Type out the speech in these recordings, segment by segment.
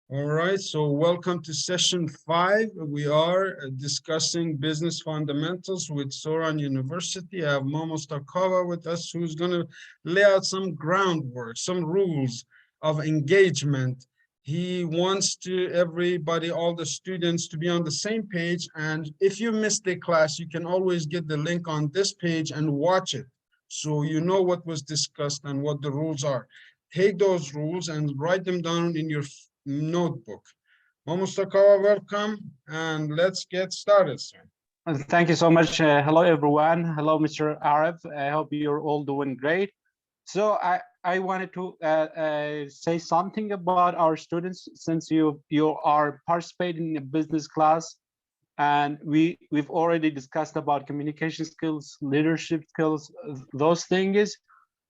All right, so welcome to session 5. We are discussing business fundamentals with Soran University. I have Momo Starkova with us, who's going to lay out some groundwork, some rules of engagement. He wants to everybody, all the students, to be on the same page. And if you missed the class, you can always get the link on this page and watch it, so you know what was discussed and what the rules are. Take those rules and write them down in your notebook. Momostakawa, welcome, and let's get started, sir. Thank you so much. Hello, everyone. Hello, Mr. Arif. I hope you're all doing great. So I wanted to say something about our students, since you are participating in a business class, and we've already discussed about communication skills, leadership skills, those things.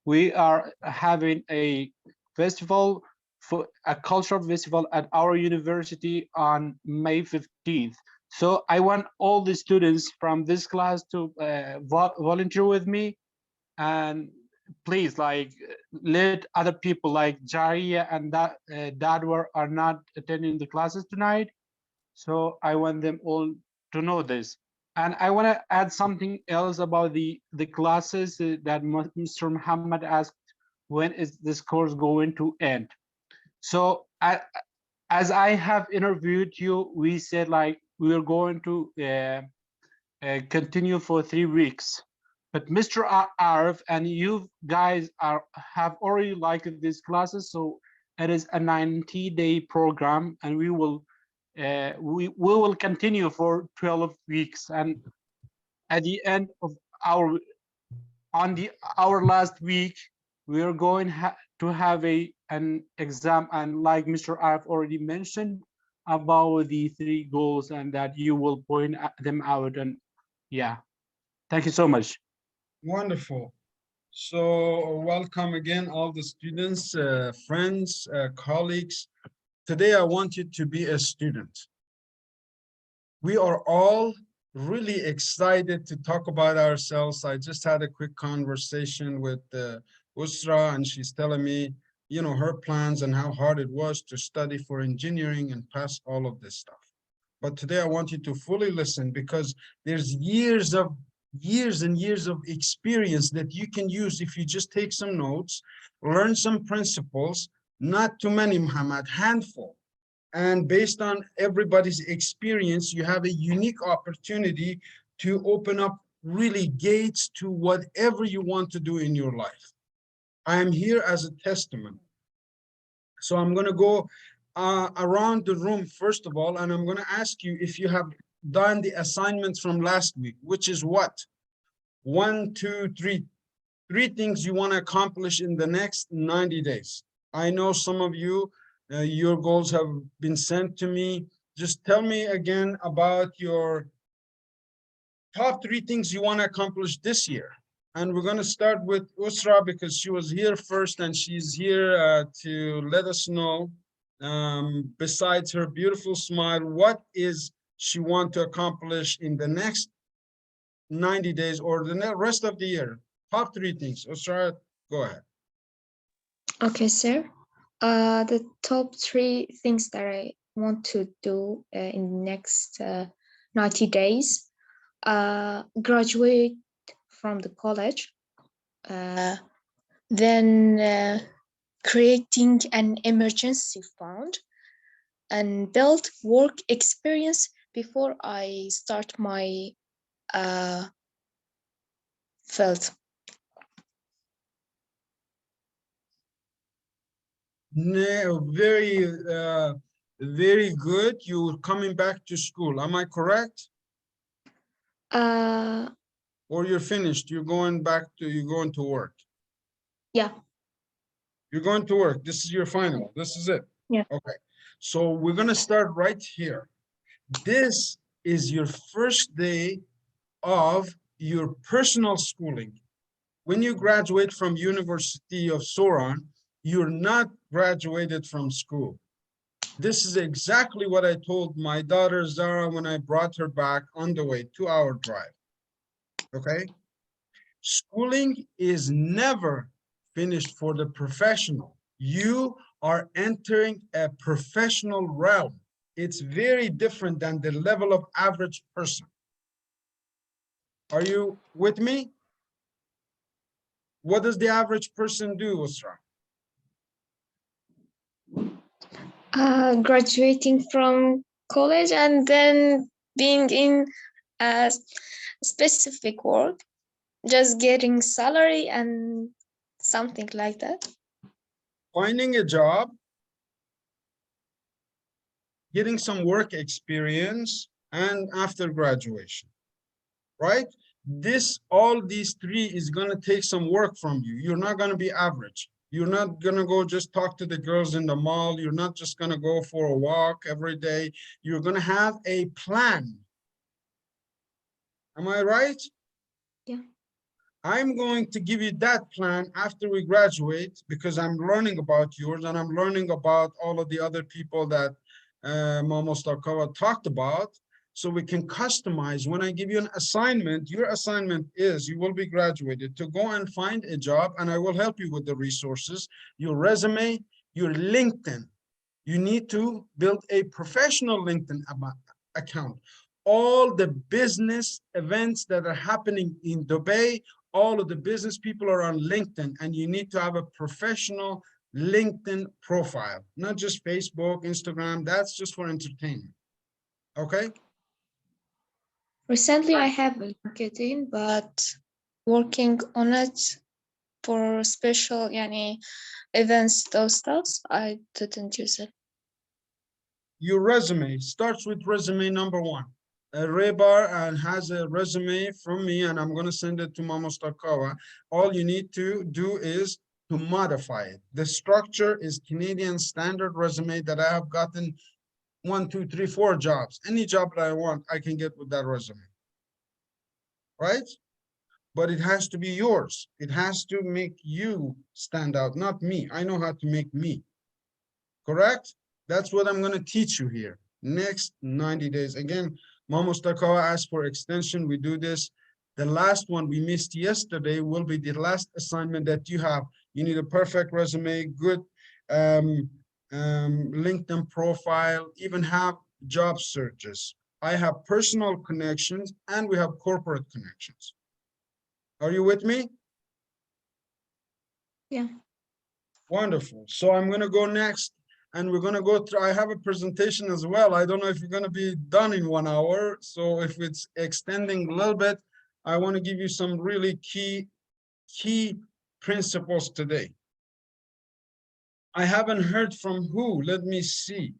We are having a festival, for a cultural festival at our university on May 15th. So I want all the students from this class to volunteer with me, and please, like, let other people like Jariya and Dadwar are not attending the classes tonight. So I want them all to know this. And I want to add something else about the classes that Mr. Muhammad asked, when is this course going to end? So as I have interviewed you, we said like we are going to continue for 3 weeks. But Mr. Arif and you guys have already liked these classes, so it is a 90-day program, and we will continue for 12 weeks. And at the end of our last week, we are going to have an exam, and like Mr. Arif already mentioned about the 3 goals, and that you will point them out. And yeah, thank you so much. Wonderful. So welcome again, all the students, friends, colleagues. Today, I want you to be a student. We are all really excited to talk about ourselves. I just had a quick conversation with Usra, and she's telling me, you know, her plans and how hard it was to study for engineering and pass all of this stuff. But today I want you to fully listen, because there's years and years of experience that you can use if you just take some notes, learn some principles, not too many, Muhammad, handful. And based on everybody's experience, you have a unique opportunity to open up really gates to whatever you want to do in your life. I am here as a testament. So I'm going to go around the room first of all, and I'm going to ask you if you have done the assignments from last week, which is what? 1, 2, 3. 3 things you want to accomplish in the next 90 days. I know some of you, your goals have been sent to me. Just tell me again about your top 3 things you want to accomplish this year. And we're going to start with Usra, because she was here first, and she's here to let us know, besides her beautiful smile, what is she want to accomplish in the next 90 days or the rest of the year. Top 3 things. Usra, go ahead. Okay, sir. The top 3 things that I want to do in the next 90 days. Graduate from the college. Then creating an emergency fund, and build work experience before I start my field. No, very good. You're coming back to school. Am I correct? Or you're finished? You're going to work? Yeah. You're going to work. This is your final. This is it. Yeah. Okay. So we're going to start right here. This is your first day of your personal schooling. When you graduate from University of Soran, you're not graduated from school. This is exactly what I told my daughter Zara when I brought her back on the way, 2-hour drive. Okay? Schooling is never finished for the professional. You are entering a professional realm. It's very different than the level of average person. Are you with me? What does the average person do, Usra? Graduating from college and then being in a specific work, just getting salary and something like that. Finding a job, getting some work experience, and after graduation, right? All these three is going to take some work from you. You're not going to be average. You're not going to go just talk to the girls in the mall. You're not just going to go for a walk every day. You're going to have a plan. Am I right? Yeah. I'm going to give you that plan after we graduate, because I'm learning about yours and I'm learning about all of the other people that Mama Starkova talked about. So we can customize. When I give you an assignment, your assignment is you will be graduated to go and find a job, and I will help you with the resources, your resume, your LinkedIn. You need to build a professional LinkedIn account. All the business events that are happening in Dubai, all of the business people are on LinkedIn, and you need to have a professional LinkedIn profile, not just Facebook, Instagram. That's just for entertainment. Okay? Recently, I have LinkedIn, but working on it for special events, those stuffs, I didn't use it. Your resume starts with resume number one. Rebar and has a resume from me, and I'm going to send it to Mama Starkova. All you need to do is to modify it. The structure is Canadian standard resume that I have gotten 1, 2, 3, 4 jobs. Any job that I want, I can get with that resume. Right? But it has to be yours. It has to make you stand out, not me. I know how to make me. Correct? That's what I'm going to teach you here. Next 90 days. Again, Mama Starkova asked for extension. We do this. The last one we missed yesterday will be the last assignment that you have. You need a perfect resume, good LinkedIn profile, even have job searches. I have personal connections and we have corporate connections. Are you with me? Yeah. Wonderful. So I'm going to go next, and we're going to go through. I have a presentation as well. I don't know if you're going to be done in 1 hour. So if it's extending a little bit, I want to give you some really key principles today. I haven't heard from who. Let me see.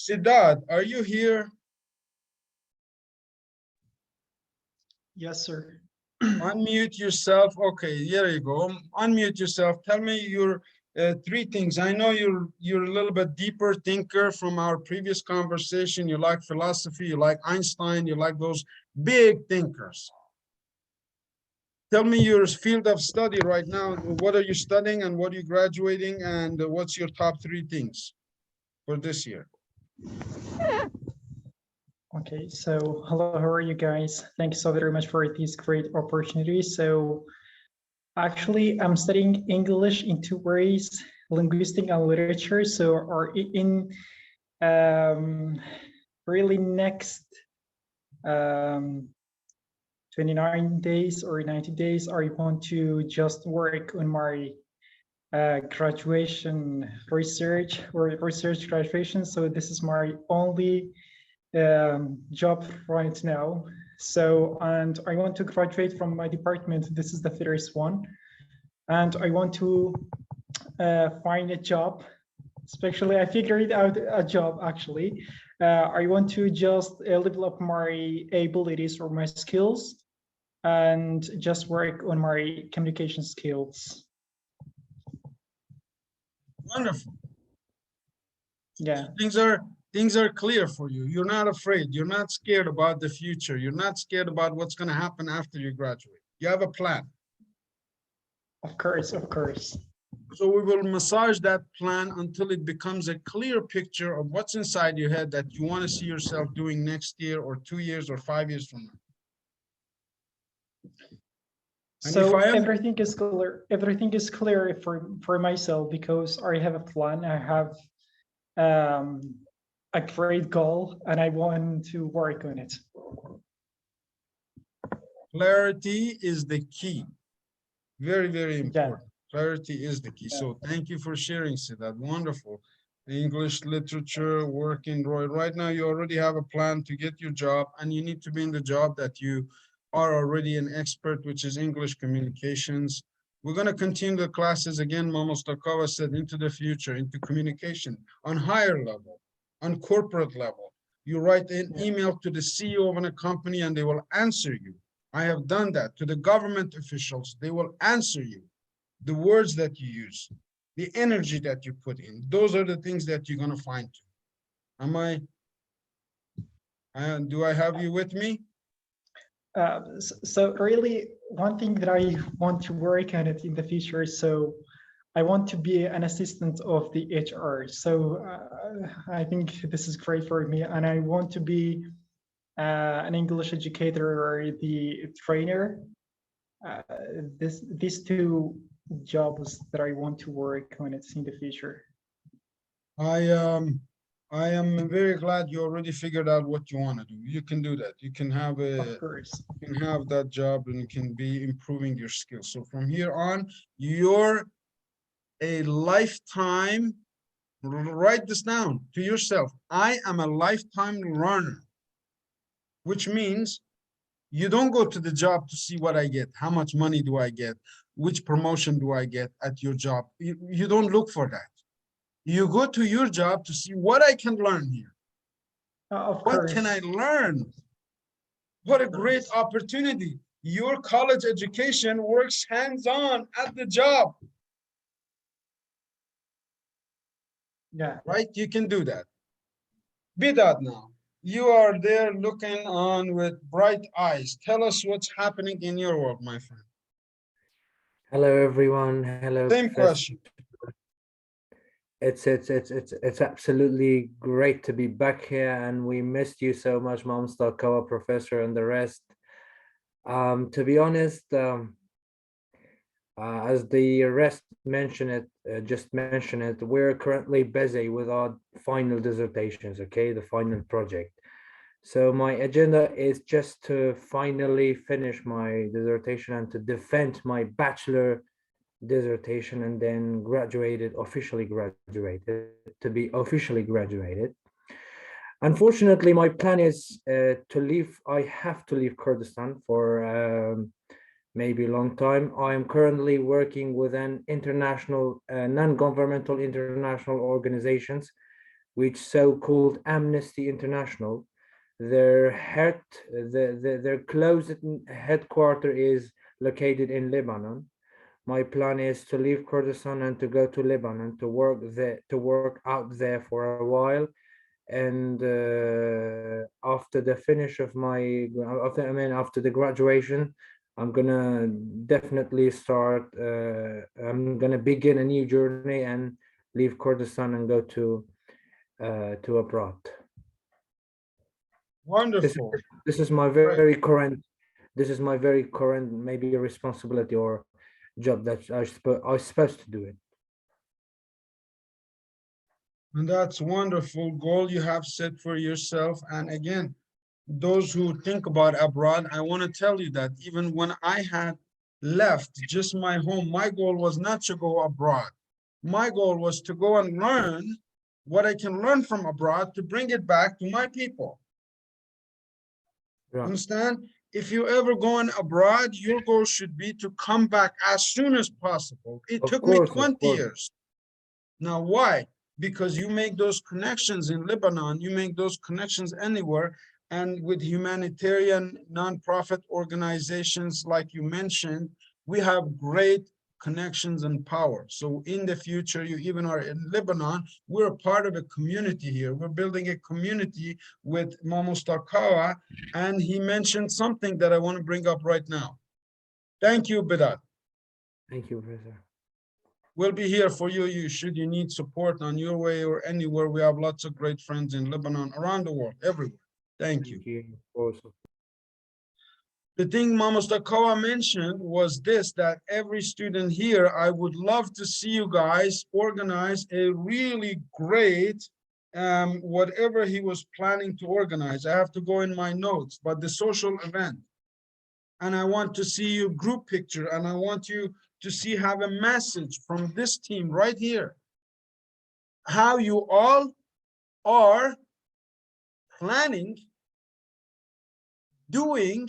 Siddharth, are you here? Yes, sir. Unmute yourself. Okay, here you go. Unmute yourself. Tell me your 3 things. I know you're a little bit deeper thinker from our previous conversation. You like philosophy, you like Einstein, you like those big thinkers. Tell me your field of study right now. What are you studying and what are you graduating, and what's your top 3 things for this year? Okay, so hello, how are you guys? Thank you so very much for this great opportunity. So actually, I'm studying English in 2 ways, linguistics and literature. So are in really next 29 days or 90 days, I want to just work on my graduation research or research graduation. So this is my only job right now. So, and I want to graduate from my department. This is the first one. And I want to find a job. Especially, I figured out a job actually. I want to just level up my abilities or my skills and just work on my communication skills. Wonderful. Yeah. Things are clear for you. You're not afraid. You're not scared about the future. You're not scared about what's going to happen after you graduate. You have a plan. Of course, of course. So we will massage that plan until it becomes a clear picture of what's inside your head that you want to see yourself doing next year or 2 years or 5 years from now. And if So I am, everything is clear. Everything is clear for myself because I have a plan. I have a great goal, and I want to work on it. clarity is the key. Very, very Yeah. important. Clarity is the key. So thank you for sharing, Siddharth. Wonderful. English literature, working, right now you already have a plan to get your job, and you need to be in the job that you are already an expert, which is English communications. We're going to continue the classes again. Mama Stakova said, into the future, into communication on higher level, on corporate level. You write an email to the CEO of a company and they will answer you. I have done that to the government officials. They will answer you. The words that you use, the energy that you put in, those are the things that you're going to find. Am I, and do I have you with me? So really, one thing that I want to work on it in the future. So I want to be an assistant of the HR. So I think this is great for me, and I want to be an English educator or the trainer. These two jobs that I want to work on it in the future. I am very glad you already figured out what you want to do. You can do that. You can have Of course. you can have that job and you can be improving your skills. So from here on, you're a lifetime, write this down to yourself. I am a lifetime learner, which means you don't go to the job to see what I get, how much money do I get, which promotion do I get at your job. You don't look for that. You go to your job to see what I can learn here. Of What course. can I learn? What a great opportunity. Your college education works hands-on at the job. Yeah. Right? You can do that. Be that now. You are there looking on with bright eyes. Tell us what's happening in your world, my friend. Hello, everyone. Hello, Same Professor. question. It's absolutely great to be back here, and we missed you so much, Momstar, Professor, and the rest. To be honest, as the rest mentioned it, just mentioned it, we're currently busy with our final dissertations, okay, the final project. So my agenda is just to finally finish my dissertation and to defend my bachelor dissertation and then officially graduated, to be officially graduated. Unfortunately, my plan is to leave. I have to leave Kurdistan for maybe a long time. I am currently working with an international, non-governmental international organizations, which so-called Amnesty International. Their closed headquarters is located in Lebanon. My plan is to leave Kurdistan and to go to Lebanon to work there, to work out there for a while. And after the finish of my, after the graduation, I'm gonna definitely start. I'm gonna begin a new journey and leave Kurdistan and go to abroad. Wonderful. This is my very current. This is my very current maybe responsibility or job that I was supposed to do it. And that's wonderful goal you have set for yourself. And again, those who think about abroad, I want to tell you that even when I had left just my home, my goal was not to go abroad. My goal was to go and learn what I can learn from abroad to bring it back to my people. Yeah. Understand? If you ever going abroad, your goal should be to come back as soon as possible. It took me 20 years. Now, why? Because you make those connections in Lebanon, you make those connections anywhere, and with humanitarian nonprofit organizations like you mentioned, we have great connections and power. So in the future, you even are in Lebanon, we're a part of a community here. We're building a community with Momostakawa, and he mentioned something that I want to bring up right now. Thank you, Bidat. Thank you, Professor. We'll be here for you. Should you need support on your way or anywhere. We have lots of great friends in Lebanon, around the world, everywhere. Thank you. Also. The thing Mama Stakawa mentioned was this, that every student here, I would love to see you guys organize a really great, whatever he was planning to organize. I have to go in my notes, but the social event. And I want to see your group picture, and I want you to see, have a message from this team right here. How you all are planning, doing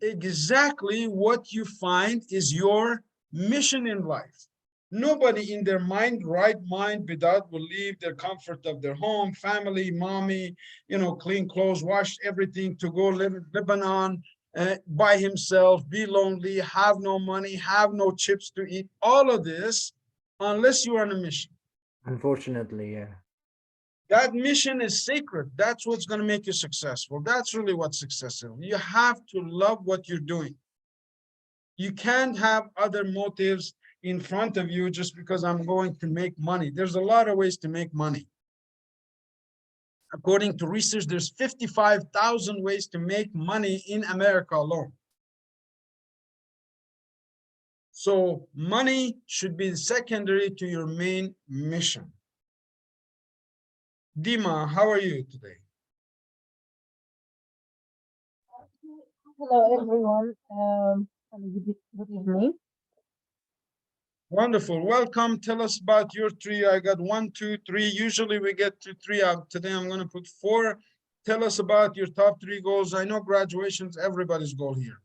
exactly what you find is your mission in life. Nobody in their right mind without will leave their comfort of their home, family, mommy, clean clothes, wash everything to go live in Lebanon by himself, be lonely, have no money, have no chips to eat, all of this, unless you are on a mission. Unfortunately, yeah. That mission is sacred. That's what's going to make you successful. That's really what success is. You have to love what you're doing. You can't have other motives in front of you just because I'm going to make money. There's a lot of ways to make money. According to research, there's 55,000 ways to make money in America alone. So money should be secondary to your main mission. Dima, how are you today? Hello, everyone. Good evening. Wonderful. Welcome. Tell us about your three. I got 1, 2, 3. Usually we get to 3 out. Today I'm going to put 4. Tell us about your top 3 goals. I know graduation's everybody's goal here.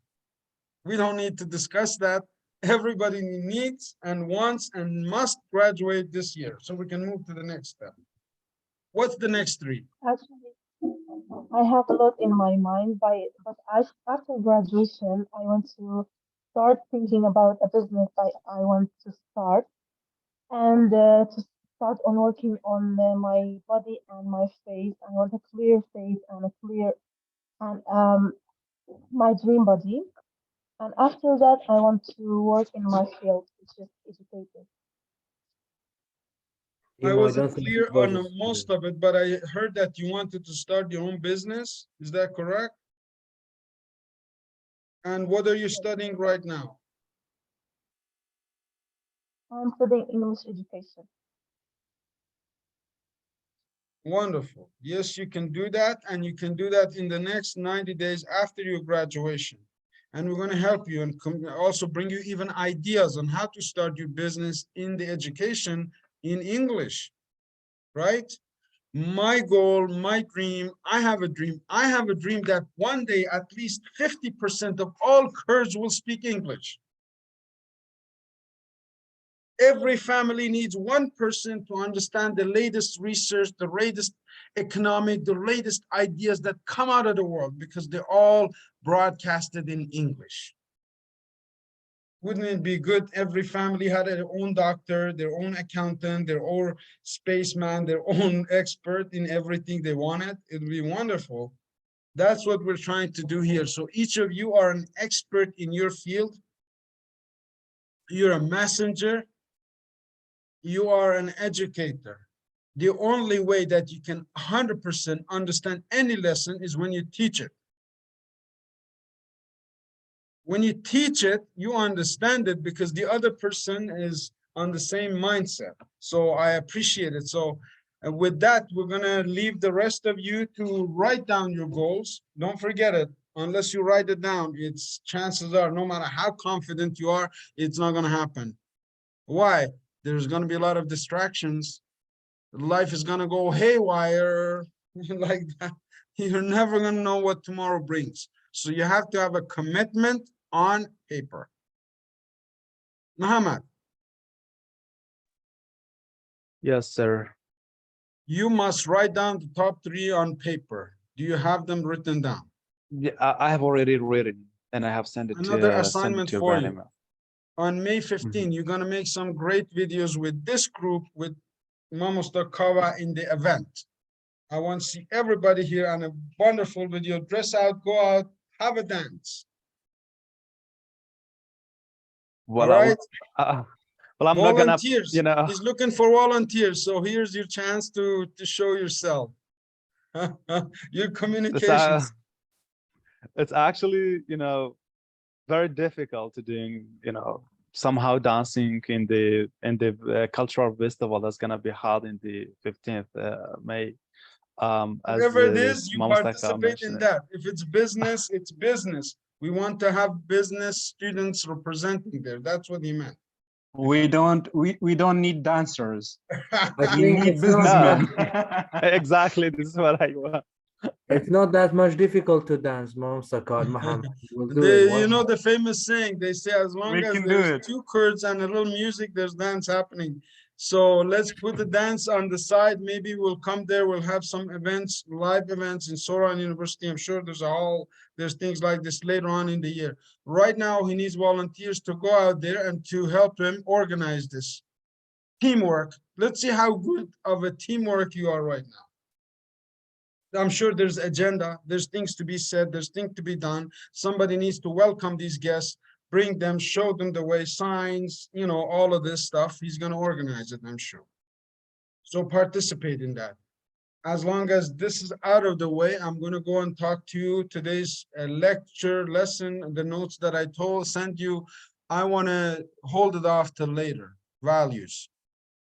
We don't need to discuss that. Everybody needs and wants and must graduate this year. So we can move to the next step. What's the next 3? Actually, I have a lot in my mind, but after graduation, I want to start thinking about a business I want to start, and to start on working on my body and my face. I want a clear face and my dream body. And after that, I want to work in my field, which is educated. I I wasn't don't think clear it was on a most student. of it, but I heard that you wanted to start your own business. Is that correct? And what are you studying right now? I'm studying English education. Wonderful. Yes, you can do that, and you can do that in the next 90 days after your graduation. And we're going to help you and also bring you even ideas on how to start your business in the education in English, right? My goal, my dream, I have a dream. I have a dream that one day at least 50% of all Kurds will speak English. Every family needs one person to understand the latest research, the latest economic, the latest ideas that come out of the world, because they're all broadcasted in English. Wouldn't it be good every family had their own doctor, their own accountant, their own spaceman, their own expert in everything they wanted? It would be wonderful. That's what we're trying to do here. So each of you are an expert in your field. You're a messenger. You are an educator. The only way that you can 100% understand any lesson is when you teach it. When you teach it, you understand it because the other person is on the same mindset. So I appreciate it. So with that, we're gonna leave the rest of you to write down your goals. Don't forget it. Unless you write it down, it's chances are, no matter how confident you are, it's not gonna happen. Why? There's gonna be a lot of distractions. Life is gonna go haywire like that. You're never gonna know what tomorrow brings. So you have to have a commitment on paper. Muhammad, Yes, sir. you must write down the top 3 on paper. Do you have them written down? Yeah, I have already written and I have Another sent it assignment to you for by you. email. On May 15, you're gonna make some great videos with this group with Mamostakawa in the event. I want to see everybody here on a wonderful video. Dress out, go out, have a dance. Well, All right. well, I'm not gonna, Volunteers. He's looking for volunteers. So here's your chance to show yourself. Your this, uh, communications. it's actually, very difficult to doing, somehow dancing in the cultural festival that's gonna be held in the 15th May. As Whatever it is, you Mama Staka participate in mentioned it. that. If it's business, it's business. We want to have business students representing there. That's what he meant. We don't need dancers. I We think need it's not, businessmen. Exactly, this is what I want. it's not that much difficult to dance, Mom Sakar Muhammad. We'll do it. You know the famous saying, they say as long We as can do there's it. two chords and a little music, there's dance happening. So let's put the dance on the side. Maybe we'll come there, we'll have some events, live events in Soran University. I'm sure there's things like this later on in the year. Right now, he needs volunteers to go out there and to help him organize this. Teamwork. Let's see how good of a teamwork you are right now. I'm sure there's agenda, there's things to be said, there's things to be done. Somebody needs to welcome these guests, bring them, show them the way, signs, all of this stuff. He's going to organize it, I'm sure. So participate in that. As long as this is out of the way, I'm going to go and talk to you today's lecture lesson, the notes that I sent you. I want to hold it off till later, values.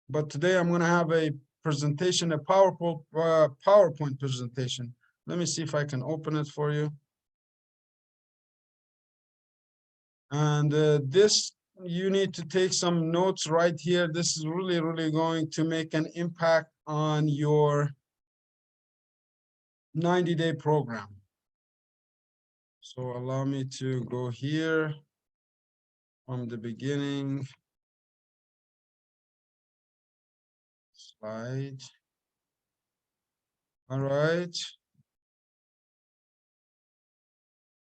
But today I'm going to have a presentation, a PowerPoint presentation. Let me see if I can open it for you. And this, you need to take some notes right here. This is really, really going to make an impact on your 90-day program. So allow me to go here from the beginning. Slide. All right.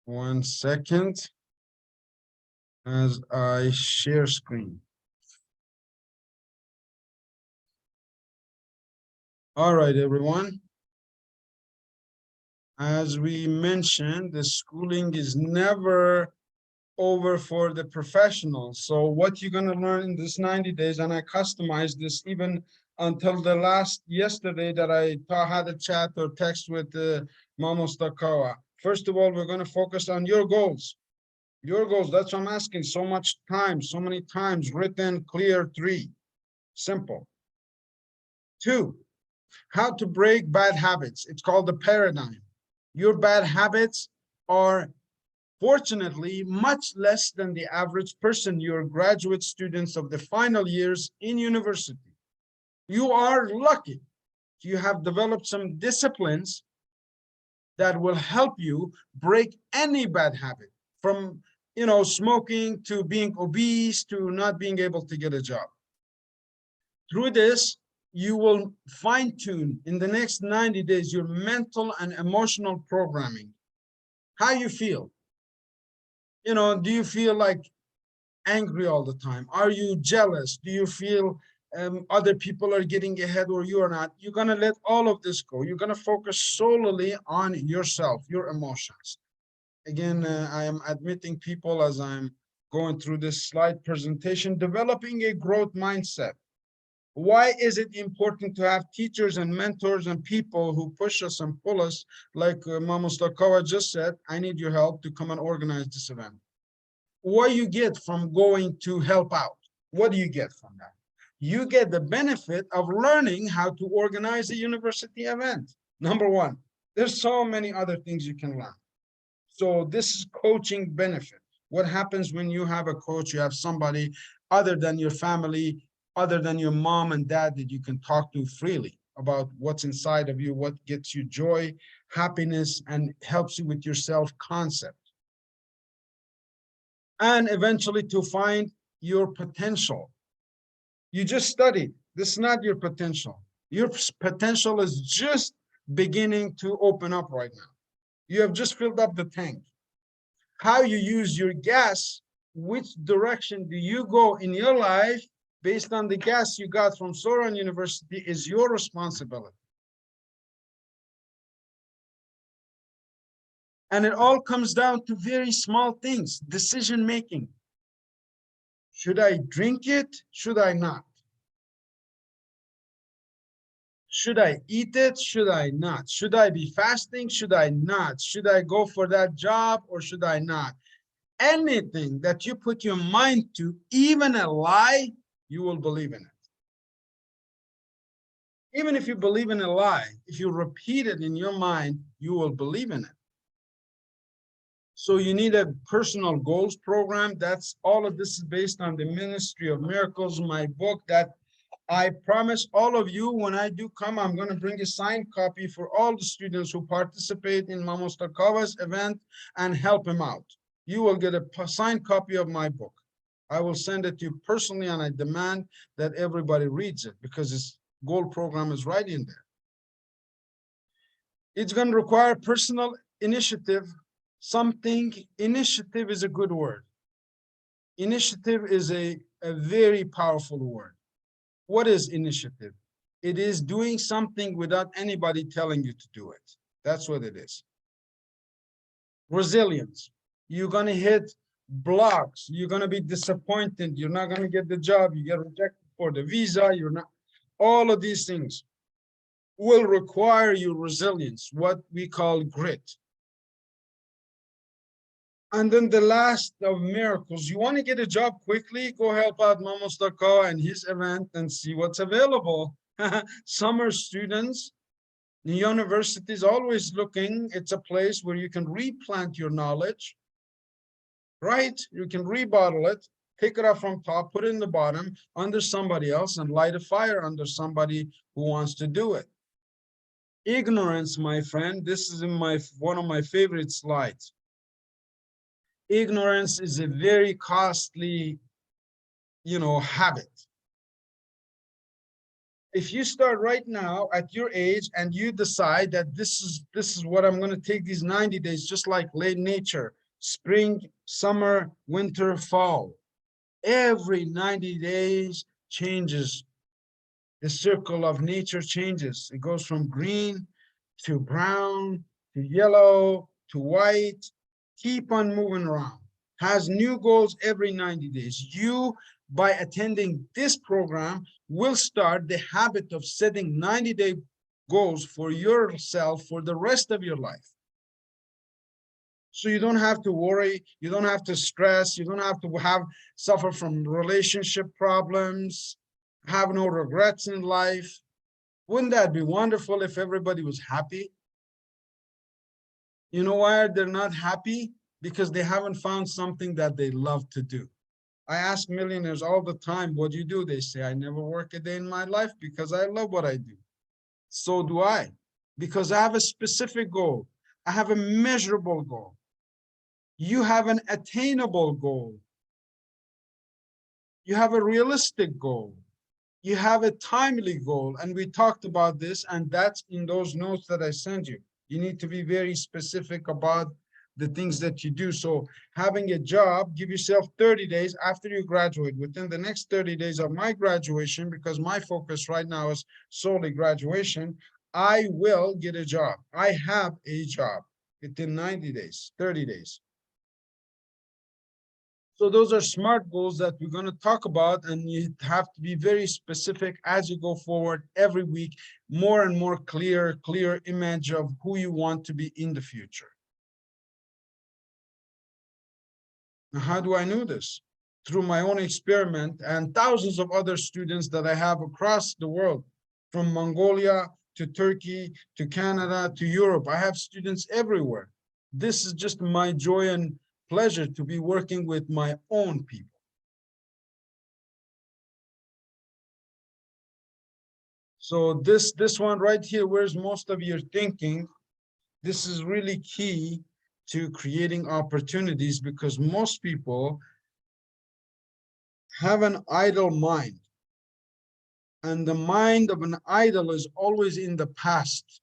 1 second as I share screen. All right, everyone. As we mentioned, the schooling is never over for the professionals. So what you're going to learn in this 90 days, and I customized this even until the yesterday that I had a chat or text with Mamo Stakawa. First of all, we're going to focus on your goals. Your goals, that's what I'm asking. So much time, so many times, written, clear, 3. Simple. 2, how to break bad habits. It's called the paradigm. Your bad habits are fortunately much less than the average person. You're graduate students of the final years in university. You are lucky. You have developed some disciplines that will help you break any bad habit, from smoking to being obese to not being able to get a job. Through this, you will fine-tune in the next 90 days your mental and emotional programming. How you feel? Do you feel like angry all the time? Are you jealous? Do you feel other people are getting ahead or you are not? You're going to let all of this go. You're going to focus solely on yourself, your emotions. Again, I am admitting people as I'm going through this slide presentation, developing a growth mindset. Why is it important to have teachers and mentors and people who push us and pull us, like Mamo Stakawa just said, I need your help to come and organize this event? What do you get from going to help out? What do you get from that? You get the benefit of learning how to organize a university event. Number 1, there's so many other things you can learn. So this is coaching benefit. What happens when you have a coach, you have somebody other than your family, other than your mom and dad that you can talk to freely about what's inside of you, what gets you joy, happiness, and helps you with your self-concept. And eventually to find your potential. You just studied. This is not your potential. Your potential is just beginning to open up right now. You have just filled up the tank. How you use your gas, which direction do you go in your life based on the gas you got from Soran University, is your responsibility. And it all comes down to very small things, decision making. Should I drink it? Should I not? Should I eat it? Should I not? Should I be fasting? Should I not? Should I go for that job or should I not? Anything that you put your mind to, even a lie, you will believe in it. Even if you believe in a lie, if you repeat it in your mind, you will believe in it. So you need a personal goals program. That's all of this is based on the Ministry of Miracles, my book that I promise all of you when I do come, I'm going to bring a signed copy for all the students who participate in Mama Starkova's event and help him out. You will get a signed copy of my book. I will send it to you personally and I demand that everybody reads it because its goal program is right in there. It's going to require personal initiative. Initiative is a good word. Initiative is a very powerful word. What is initiative? It is doing something without anybody telling you to do it. That's what it is. Resilience. You're going to hit blocks. You're going to be disappointed. You're not going to get the job. You get rejected for the visa. You're not. All of these things will require your resilience, what we call grit. And then the last of miracles, you want to get a job quickly, go help out Mama Starkova and his event and see what's available. Summer students, the university is always looking. It's a place where you can replant your knowledge, right? You can rebottle it, take it up from top, put it in the bottom under somebody else and light a fire under somebody who wants to do it. Ignorance, my friend, this is in one of my favorite slides. Ignorance is a very costly, habit. If you start right now at your age and you decide that this is what I'm going to take these 90 days, just like late nature, spring, summer, winter, fall, every 90 days changes. The circle of nature changes. It goes from green to brown to yellow to white. Keep on moving around. Has new goals every 90 days. You, by attending this program, will start the habit of setting 90-day goals for yourself for the rest of your life. So you don't have to worry, you don't have to stress, you don't have to suffer from relationship problems, have no regrets in life. Wouldn't that be wonderful if everybody was happy? You know why they're not happy? Because they haven't found something that they love to do. I ask millionaires all the time, what do you do? They say, I never work a day in my life because I love what I do. So do I, because I have a specific goal. I have a measurable goal. You have an attainable goal. You have a realistic goal. You have a timely goal. And we talked about this, and that's in those notes that I sent you. You need to be very specific about the things that you do. So having a job, give yourself 30 days after you graduate. Within the next 30 days of my graduation, because my focus right now is solely graduation, I will get a job. I have a job within 90 days, 30 days. So those are SMART goals that we're going to talk about, and you have to be very specific as you go forward every week, more and more clear image of who you want to be in the future. Now, how do I know this? Through my own experiment and thousands of other students that I have across the world, from Mongolia to Turkey to Canada to Europe. I have students everywhere. This is just my joy and pleasure to be working with my own people. So this one right here, where's most of your thinking? This is really key to creating opportunities, because most people have an idle mind. And the mind of an idle is always in the past.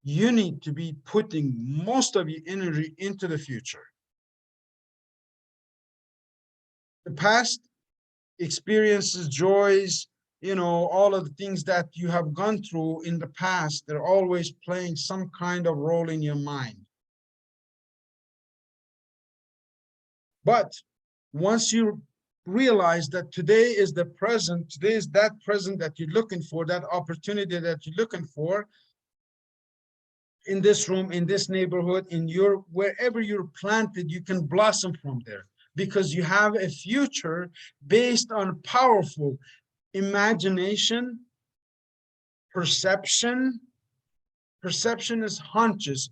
You need to be putting most of your energy into the future. The past experiences, joys, all of the things that you have gone through in the past, they're always playing some kind of role in your mind. But once you realize that today is the present, today is that present that you're looking for, that opportunity that you're looking for in this room, in this neighborhood, in your, wherever you're planted, you can blossom from there because you have a future based on powerful imagination, perception. Perception is hunches.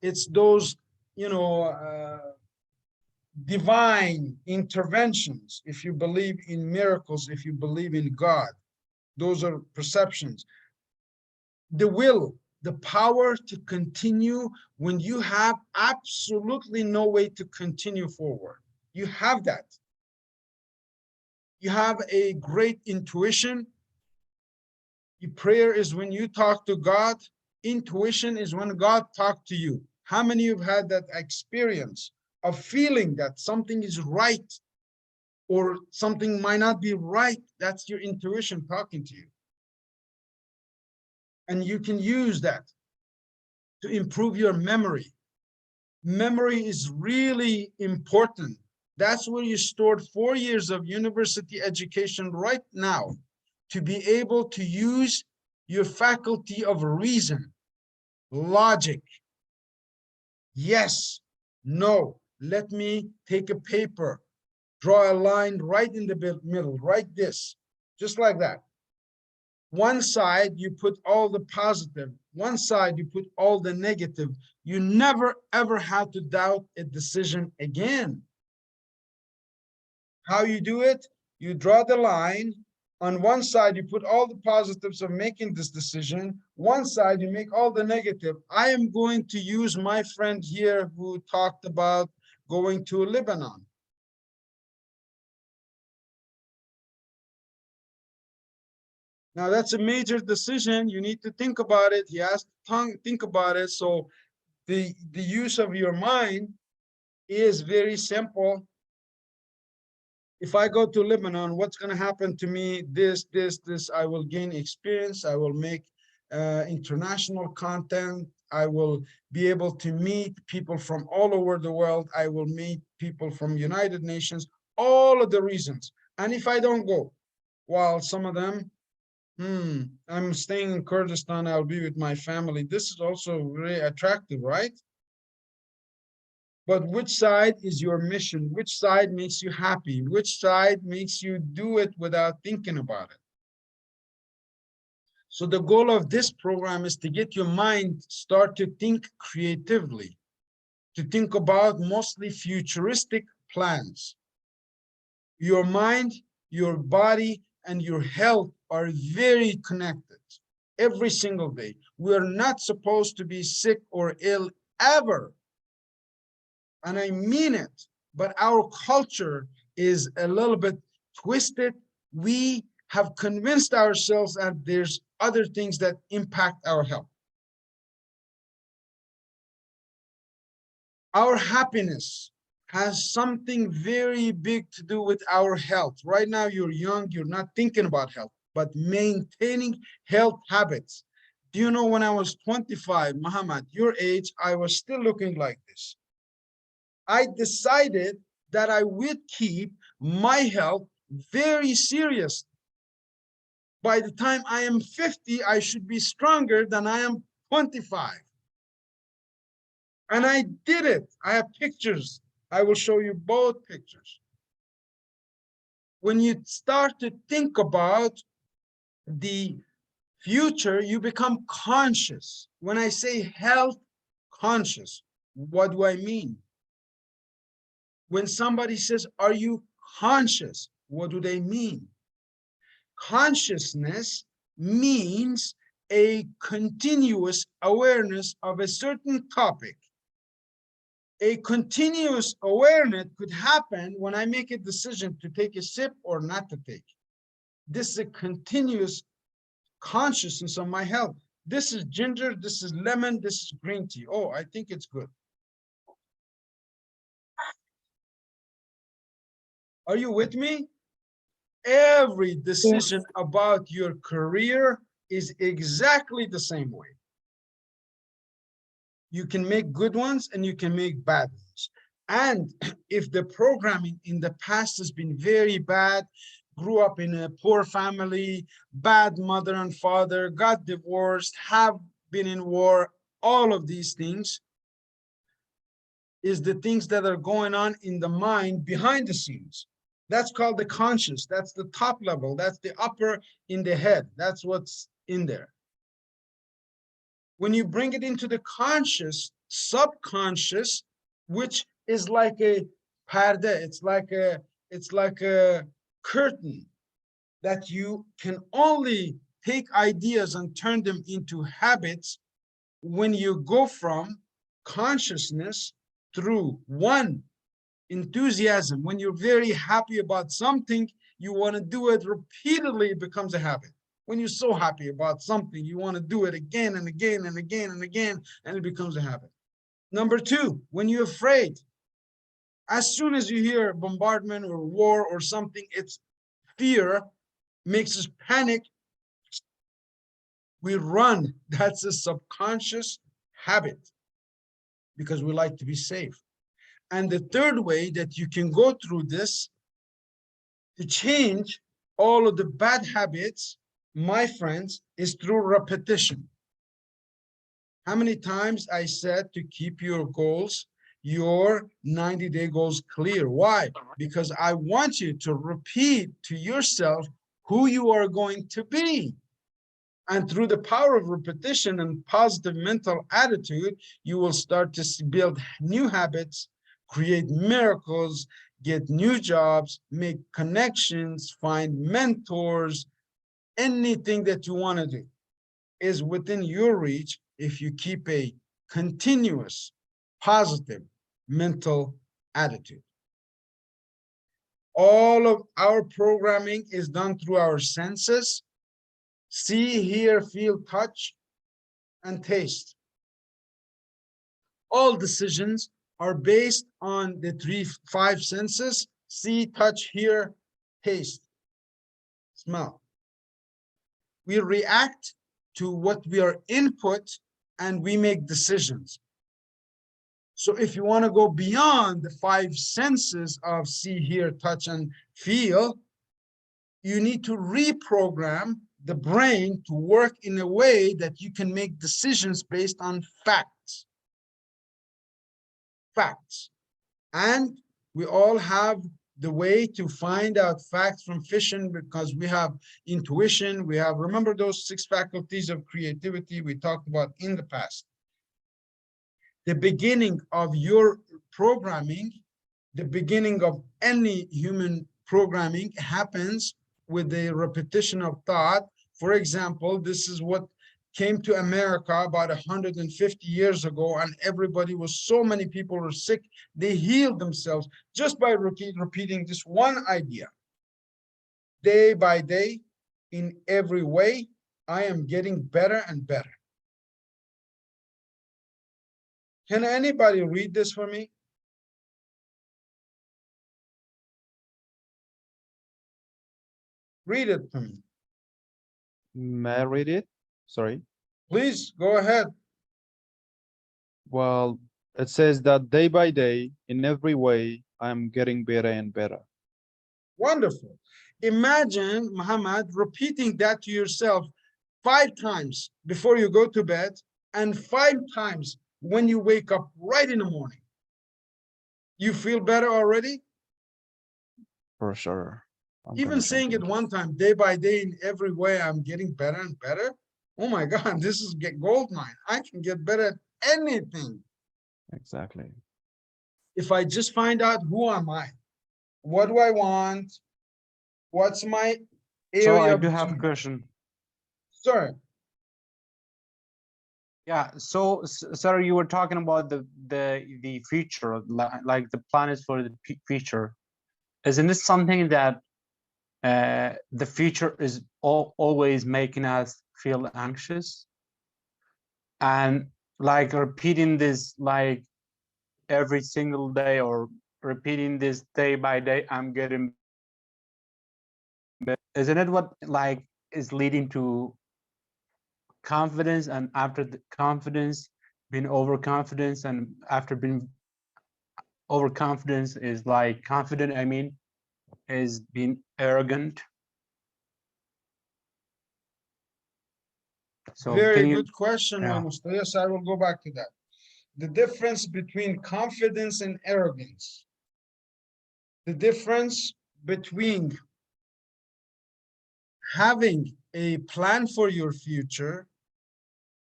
It's those, you know, divine interventions. If you believe in miracles, if you believe in God, those are perceptions. The will, the power to continue when you have absolutely no way to continue forward. You have that. You have a great intuition. Your prayer is when you talk to God. Intuition is when God talks to you. How many of you have had that experience of feeling that something is right or something might not be right? That's your intuition talking to you. And you can use that to improve your memory. Memory is really important. That's where you stored 4 years of university education right now to be able to use your faculty of reason, logic. Yes, no, let me take a paper, draw a line right in the middle, write this, just like that. One side you put all the positive, one side you put all the negative. You never ever have to doubt a decision again. How you do it? You draw the line. On one side, you put all the positives of making this decision. One side, you make all the negative. I am going to use my friend here who talked about going to Lebanon. Now, that's a major decision. You need to think about it. He has to think about it. So the use of your mind is very simple. If I go to Lebanon, what's going to happen to me? This, I will gain experience. I will make international content. I will be able to meet people from all over the world. I will meet people from United Nations, all of the reasons. And if I don't go, well, some of them, I'm staying in Kurdistan, I'll be with my family. This is also very attractive, right? But which side is your mission? Which side makes you happy? Which side makes you do it without thinking about it? So the goal of this program is to get your mind start to think creatively, to think about mostly futuristic plans. Your mind, your body, and your health are very connected every single day. We're not supposed to be sick or ill ever. And I mean it, but our culture is a little bit twisted. We have convinced ourselves that there's other things that impact our health. Our happiness has something very big to do with our health. Right now, you're young, you're not thinking about health, but maintaining health habits. Do you know when I was 25, Muhammad, your age, I was still looking like this. I decided that I would keep my health very serious. By the time I am 50, I should be stronger than I am 25. And I did it. I have pictures. I will show you both pictures. When you start to think about the future, you become conscious. When I say health conscious, what do I mean? When somebody says, are you conscious? What do they mean? Consciousness means a continuous awareness of a certain topic. A continuous awareness could happen when I make a decision to take a sip or not to take. This is a continuous consciousness of my health. This is ginger, this is lemon, this is green tea. Oh, I think it's good. Are you with me? Every decision about your career is exactly the same way. You can make good ones and you can make bad ones. And if the programming in the past has been very bad, grew up in a poor family, bad mother and father, got divorced, have been in war, all of these things is the things that are going on in the mind behind the scenes. That's called the conscious. That's the top level. That's the upper in the head. That's what's in there. When you bring it into the conscious, subconscious, which is like a parda, it's like a curtain that you can only take ideas and turn them into habits when you go from consciousness through one, enthusiasm. When you're very happy about something, you want to do it repeatedly, it becomes a habit. When you're so happy about something, you want to do it again and again and again and again, and it becomes a habit. Number two, when you're afraid, as soon as you hear bombardment or war or something, it's fear makes us panic. We run. That's a subconscious habit because we like to be safe. And the third way that you can go through this to change all of the bad habits, my friends, is through repetition. How many times I said to keep your goals, your 90-day goals clear? Why? Because I want you to repeat to yourself who you are going to be. And through the power of repetition and positive mental attitude, you will start to build new habits, create miracles, get new jobs, make connections, find mentors. Anything that you want to do is within your reach if you keep a continuous, positive mental attitude. All of our programming is done through our senses: see, hear, feel, touch, and taste. All decisions are based on the five senses: see, touch, hear, taste, smell. We react to what we are input and we make decisions. So if you want to go beyond the five senses of see, hear, touch, and feel, you need to reprogram the brain to work in a way that you can make decisions based on facts. Facts. And we all have the way to find out facts from fiction because we have intuition. We have, remember those 6 faculties of creativity we talked about in the past. The beginning of your programming, the beginning of any human programming happens with a repetition of thought. For example, this is what came to America about 150 years ago, and everybody was, so many people were sick, they healed themselves just by repeating this one idea. Day by day, in every way, I am getting better and better. Can anybody read this for me? Read it for me. May I read it? Sorry. Please, go ahead. Well, it says that day by day, in every way, I'm getting better and better. Wonderful. Imagine, Muhammad, repeating that to yourself 5 times before you go to bed and 5 times when you wake up right in the morning. You feel better already? For sure. Even saying it 1 time, day by day, in every way, I'm getting better and better. Oh my God, this is gold mine. I can get better at anything. Exactly. If I just find out who am I, what do I want, what's my area So I of do have a genius? question. Sorry. Yeah, so sir, you were talking about the future, like the plans for the future. Isn't this something that the future is always making us feel anxious? And like repeating this like every single day, or repeating this day by day, I'm getting better. Isn't it what like is leading to confidence, and after the confidence being overconfidence, and after being overconfidence is like confident, I mean, is being arrogant. So Very can you, good question, yeah. Mustafa. Yes, I will go back to that. The difference between confidence and arrogance. The difference between having a plan for your future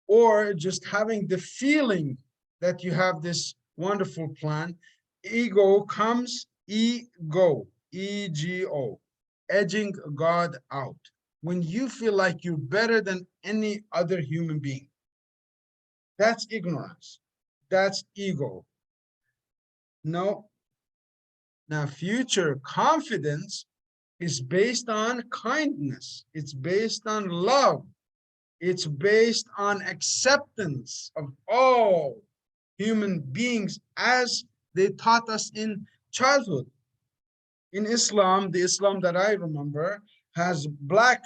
or just having the feeling that you have this wonderful plan. Ego comes, ego, edging God out. When you feel like you're better than any other human being, that's ignorance. That's ego. No. Now, future confidence is based on kindness. It's based on love. It's based on acceptance of all human beings as they taught us in childhood. In Islam, the Islam that I remember has black,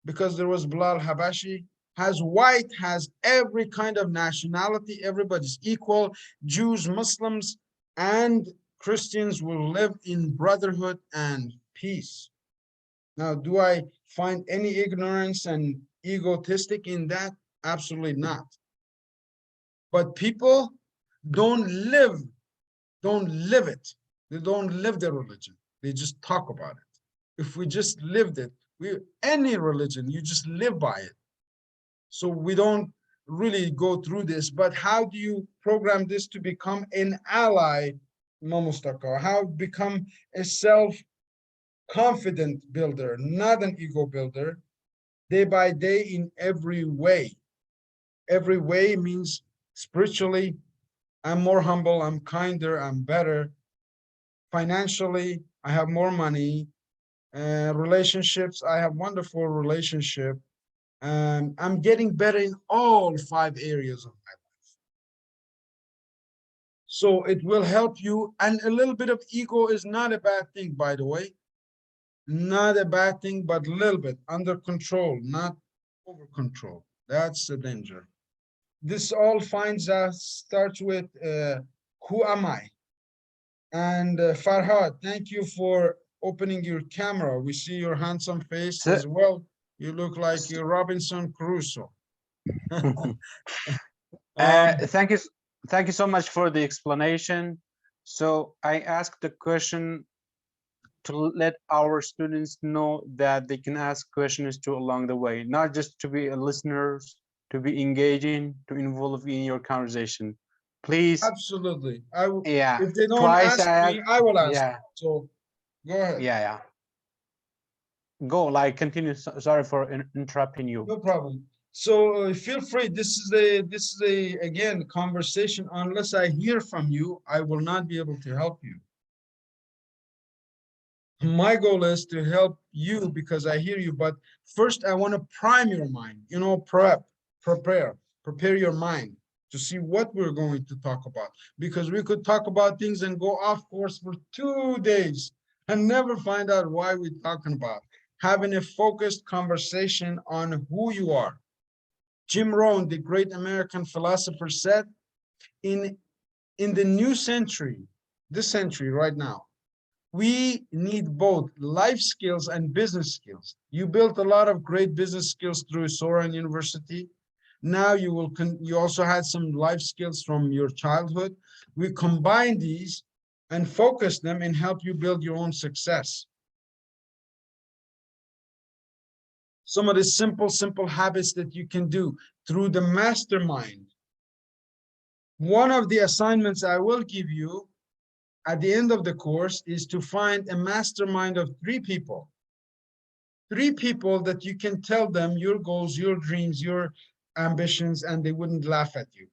because there was Bilal Habashi, has white, has every kind of nationality. Everybody's equal. Jews, Muslims, and Christians will live in brotherhood and peace. Now, do I find any ignorance and egotistic in that? Absolutely not. But people don't live it. They don't live their religion. They just talk about it. If we just lived it, any religion, you just live by it. So we don't really go through this, but how do you program this to become an ally, Momustaka? How become a self-confident builder, not an ego builder, day by day in every way. Every way means spiritually, I'm more humble, I'm kinder, I'm better. Financially, I have more money. Relationships, I have wonderful relationship. I'm getting better in all 5 areas of my life. So it will help you. And a little bit of ego is not a bad thing, by the way. Not a bad thing, but a little bit under control, not over control. That's the danger. This all starts with who am I? And Farhad, thank you for opening your camera. We see your handsome face So- as well. You look like you're Robinson Crusoe. Thank you. Thank you so much for the explanation. So I asked the question to let our students know that they can ask questions to along the way, not just to be a listeners, to be engaging, to involve in your conversation. Please. Absolutely. Yeah. If they don't Twice ask me, I will ask. Yeah. So go ahead. Yeah. Go, like, continue. Sorry for interrupting you. No problem. So feel free. This is a again conversation. Unless I hear from you, I will not be able to help you. My goal is to help you because I hear you, but first I want to prime your mind, prepare your mind to see what we're going to talk about, because we could talk about things and go off course for 2 days and never find out why we're talking about. Having a focused conversation on who you are. Jim Rohn, the great American philosopher, said in the new century, this century right now, we need both life skills and business skills. You built a lot of great business skills through Soran University. Now you also had some life skills from your childhood. We combine these and focus them and help you build your own success. Some of the simple habits that you can do through the mastermind. One of the assignments I will give you at the end of the course is to find a mastermind of 3 people. 3 people that you can tell them your goals, your dreams, your ambitions, and they wouldn't laugh at you.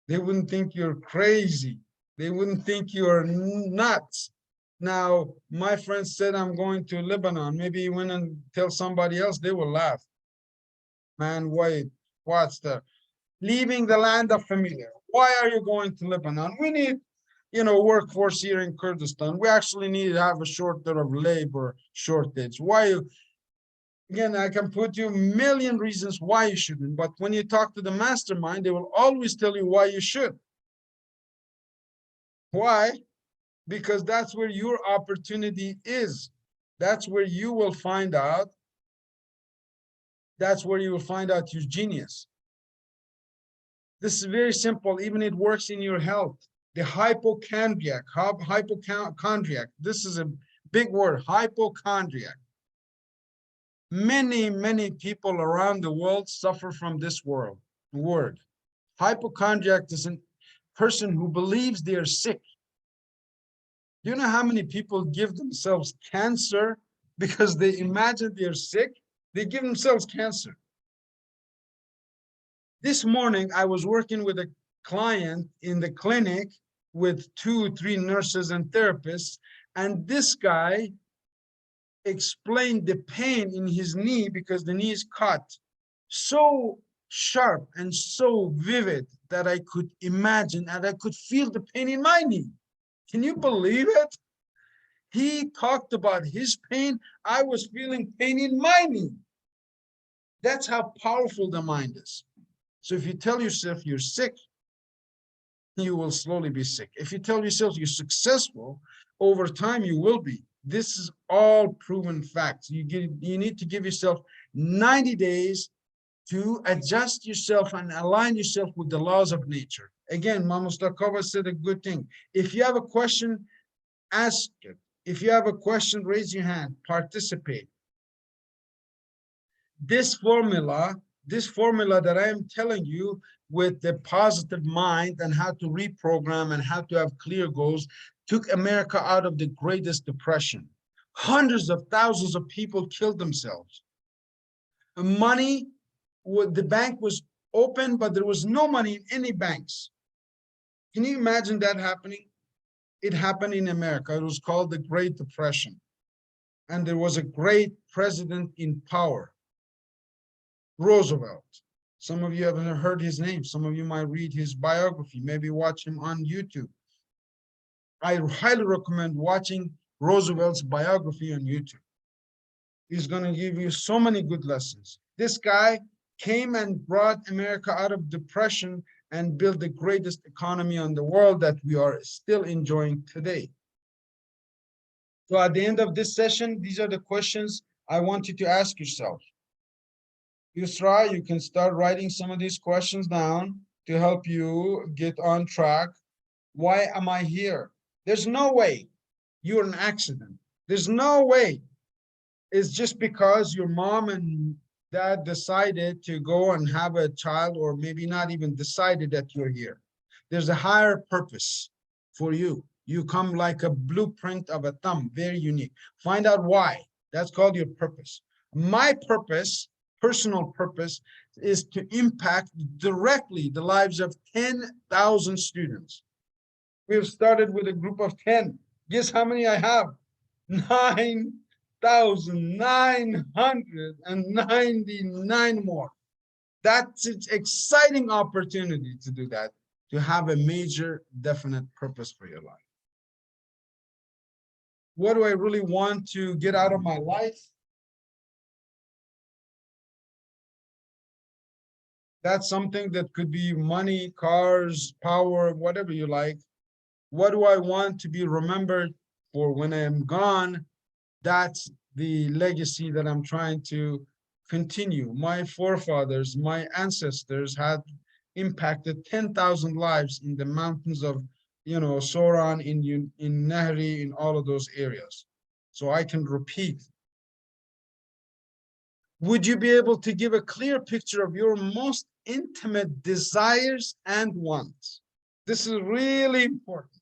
They wouldn't think you're crazy. They wouldn't think you're nuts. Now, my friend said, I'm going to Lebanon. Maybe you went and tell somebody else, they will laugh. Man, wait, what's that? Leaving the land of familiar. Why are you going to Lebanon? We need, workforce here in Kurdistan. We actually need to have a shortage of labor shortage. Why? Again, I can put you a million reasons why you shouldn't, but when you talk to the mastermind, they will always tell you why you should. Why? because that's where your opportunity is. That's where you will find out. That's where you will find out your genius. This is very simple. Even it works in your health. The hypochondriac, this is a big word, hypochondriac. Many people around the world suffer from this word. Hypochondriac is a person who believes they are sick. Do you know how many people give themselves cancer because they imagine they're sick? They give themselves cancer. This morning, I was working with a client in the clinic with 2-3 nurses and therapists, and this guy explained the pain in his knee because the knee is cut so sharp and so vivid that I could imagine and I could feel the pain in my knee. Can you believe it? He talked about his pain. I was feeling pain in my knee. That's how powerful the mind is. So if you tell yourself you're sick, you will slowly be sick. If you tell yourself you're successful, over time you will be. This is all proven facts. You need to give yourself 90 days to adjust yourself and align yourself with the laws of nature. Again, Mama Mustakova said a good thing. If you have a question, ask it. If you have a question, raise your hand, participate. This formula that I am telling you with the positive mind and how to reprogram and how to have clear goals took America out of the greatest depression. Hundreds of thousands of people killed themselves. Money, the bank was open, but there was no money in any banks. Can you imagine that happening? It happened in America. It was called the Great Depression. And there was a great president in power, Roosevelt. Some of you haven't heard his name. Some of you might read his biography, maybe watch him on YouTube. I highly recommend watching Roosevelt's biography on YouTube. He's going to give you so many good lessons. This guy came and brought America out of depression and built the greatest economy on the world that we are still enjoying today. So at the end of this session, these are the questions I want you to ask yourself. Yusra, you can start writing some of these questions down to help you get on track. Why am I here? There's no way you're an accident. There's no way it's just because your mom and dad decided to go and have a child, or maybe not even decided that you're here. There's a higher purpose for you. You come like a blueprint of a thumb, very unique. Find out why. That's called your purpose. My purpose, personal purpose, is to impact directly the lives of 10,000 students. We've started with a group of 10. Guess how many I have? 9,999 more. That's an exciting opportunity to do that, to have a major, definite purpose for your life. What do I really want to get out of my life? That's something that could be money, cars, power, whatever you like. What do I want to be remembered for when I am gone? That's the legacy that I'm trying to continue. My forefathers, my ancestors had impacted 10,000 lives in the mountains of, Soran, in Nahri, in all of those areas. So I can repeat. Would you be able to give a clear picture of your most intimate desires and wants? This is really important.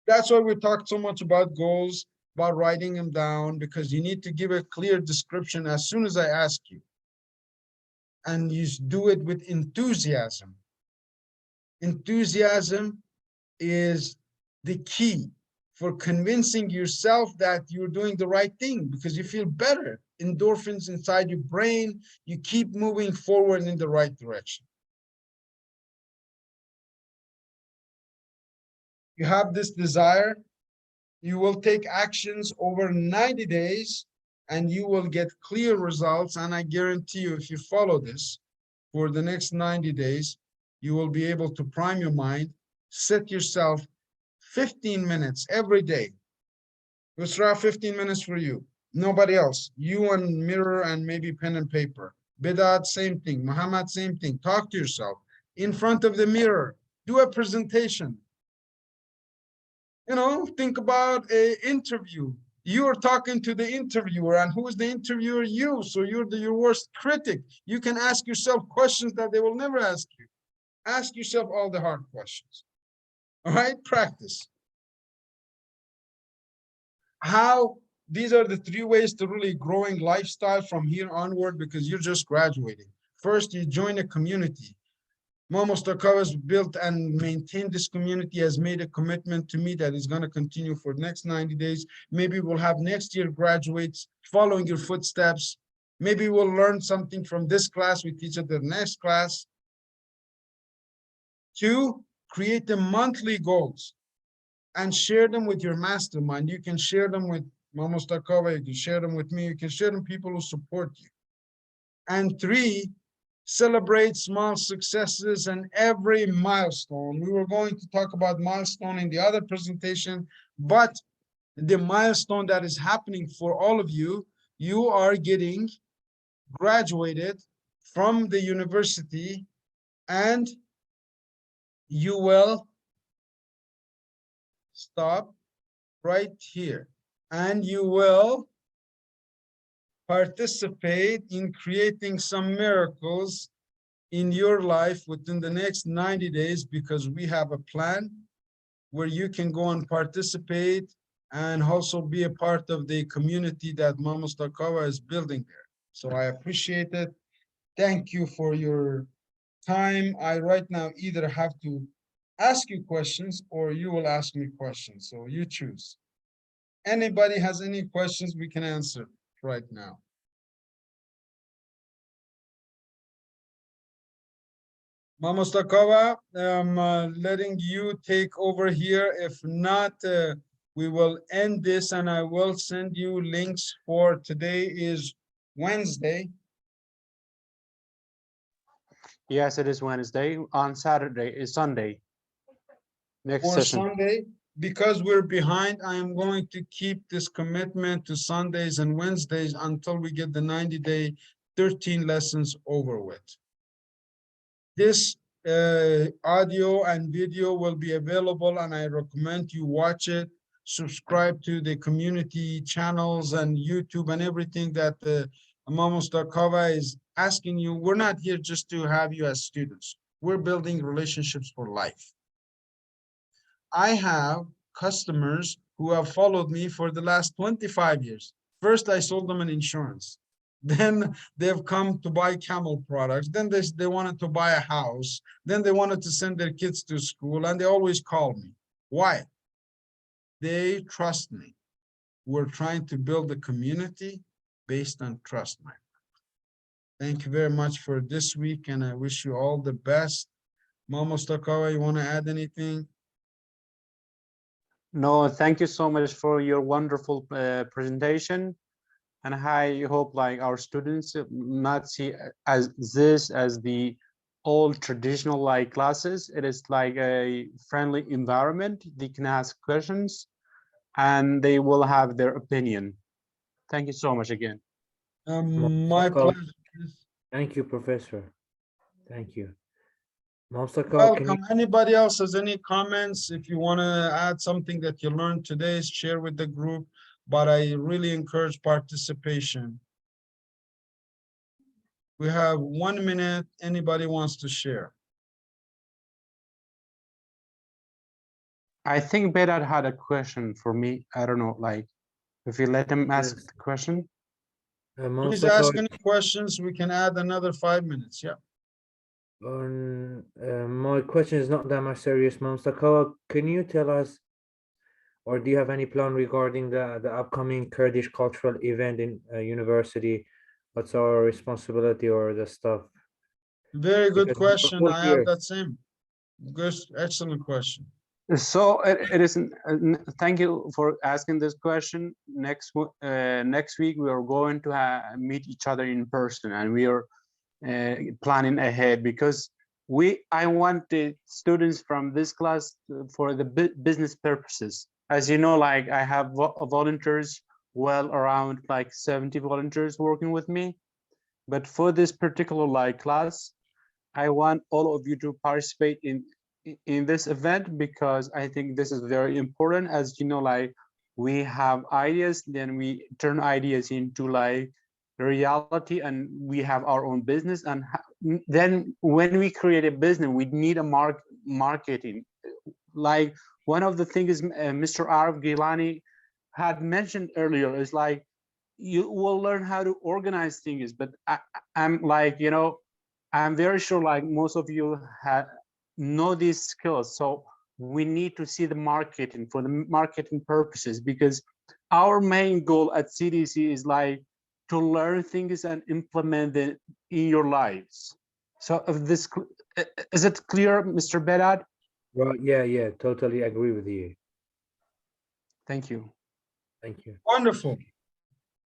That's why we talked so much about goals, about writing them down, because you need to give a clear description as soon as I ask you. And you do it with enthusiasm. Enthusiasm is the key for convincing yourself that you're doing the right thing, because you feel better. Endorphins inside your brain, you keep moving forward in the right direction. You have this desire, you will take actions over 90 days and you will get clear results. And I guarantee you, if you follow this for the next 90 days, you will be able to prime your mind, set yourself 15 minutes every day. Yusra, 15 minutes for you. Nobody else. You and mirror and maybe pen and paper. Bidat, same thing. Muhammad, same thing. Talk to yourself in front of the mirror. Do a presentation. You know, think about an interview. You're talking to the interviewer, and who is the interviewer? You. So you're your worst critic. You can ask yourself questions that they will never ask you. Ask yourself all the hard questions. All right, practice. How, these are the 3 ways to really growing lifestyle from here onward, because you're just graduating. First, you join a community. Mustaqawa has built and maintained this community, has made a commitment to me that is going to continue for the next 90 days. Maybe we'll have next year graduates following your footsteps. Maybe we'll learn something from this class we teach at the next class. 2, create the monthly goals and share them with your mastermind. You can share them with Mustaqawa, you can share them with me, you can share them with people who support you. And 3, celebrate small successes and every milestone. We were going to talk about milestone in the other presentation, but the milestone that is happening for all of you, you are getting graduated from the university, and you will stop right here, and you will participate in creating some miracles in your life within the next 90 days, because we have a plan where you can go and participate and also be a part of the community that Mustaqawa is building there. So I appreciate it. Thank you for your time. I right now either have to ask you questions or you will ask me questions. So you choose. Anybody has any questions, we can answer right now. Mustaqawa, I'm letting you take over here. If not, we will end this and I will send you links for today is Wednesday. Yes, it is Wednesday. On Saturday is Sunday. Next For session. Sunday, because we're behind, I am going to keep this commitment to Sundays and Wednesdays until we get the 90-day 13 lessons over with. This audio and video will be available, and I recommend you watch it. Subscribe to the community channels and YouTube and everything that Mustaqawa is asking you. We're not here just to have you as students. We're building relationships for life. I have customers who have followed me for the last 25 years. First, I sold them an insurance. Then they've come to buy Camel products. Then they wanted to buy a house. Then they wanted to send their kids to school, and they always call me. Why? They trust me. We're trying to build a community based on trust, my friend. Thank you very much for this week, and I wish you all the best. Mustaqawa, you want to add anything? No, thank you so much for your wonderful presentation. And I hope like our students not see as this as the old traditional like classes. It is like a friendly environment. They can ask questions and they will have their opinion. Thank you so much again. My pleasure. Thank you, Professor. Thank you. Mustaqawa, Welcome. Anybody else has any comments? If you want to add something that you learned today, share with the group. But I really encourage participation. We have 1 minute. Anybody wants to share? I think Bedad had a question for me. I don't know, like if you let him ask the question. Please ask any questions. We can add another 5 minutes. Yeah. My question is not that much serious, Mustaqawa. Can you tell us, or do you have any plan regarding the upcoming Kurdish cultural event in university? What's our responsibility or the stuff? Very good Because question. I have that same. Good, excellent question. So it is. Thank you for asking this question. Next week we are going to meet each other in person, and we are planning ahead, because I want the students from this class for the business purposes. As you know, like I have volunteers, well around like 70 volunteers working with me. But for this particular like class, I want all of you to participate in this event, because I think this is very important. As you know, like we have ideas, then we turn ideas into like reality, and we have our own business. And then when we create a business, we need a marketing. Like one of the things Mr. Arif Gilany had mentioned earlier is like, you will learn how to organize things, but I'm like, you know, I'm very sure like most of you know these skills. So we need to see the marketing for the marketing purposes, because our main goal at CDC is like to learn things and implement it in your lives. So if this, is it clear, Mr. Bedad? Right, yeah, totally agree with you. Thank you. Thank you. Wonderful.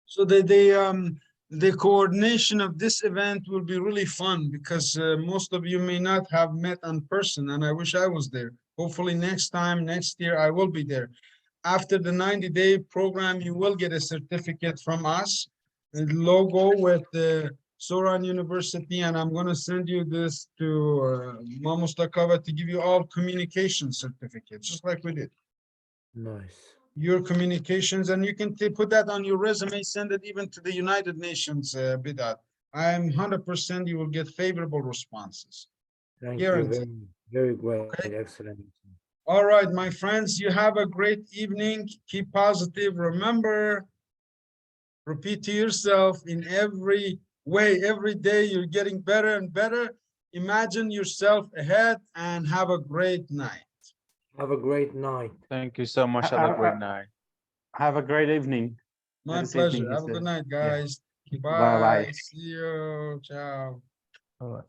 So the coordination of this event will be really fun, because most of you may not have met in person, and I wish I was there. Hopefully next year, I will be there. After the 90-day program, you will get a certificate from us, a logo with the Soran University, and I'm going to send you this to Mamustakava to give you all communication certificates, just like we did. Nice. Your communications, and you can put that on your resume, send it even to the United Nations, Bidat. I'm 100% you will get favorable responses. Thank Guaranteed. you. Very great. Okay. Excellent. All right, my friends, you have a great evening. Keep positive. Remember, repeat to yourself in every way, every day you're getting better and better. Imagine yourself ahead, and have a great night. Have a great night. Thank you so much. Have a great night. Have a great evening. My Nice pleasure. evening, Have a good night, guys. Bye-bye. Bye. See you. Ciao. All right.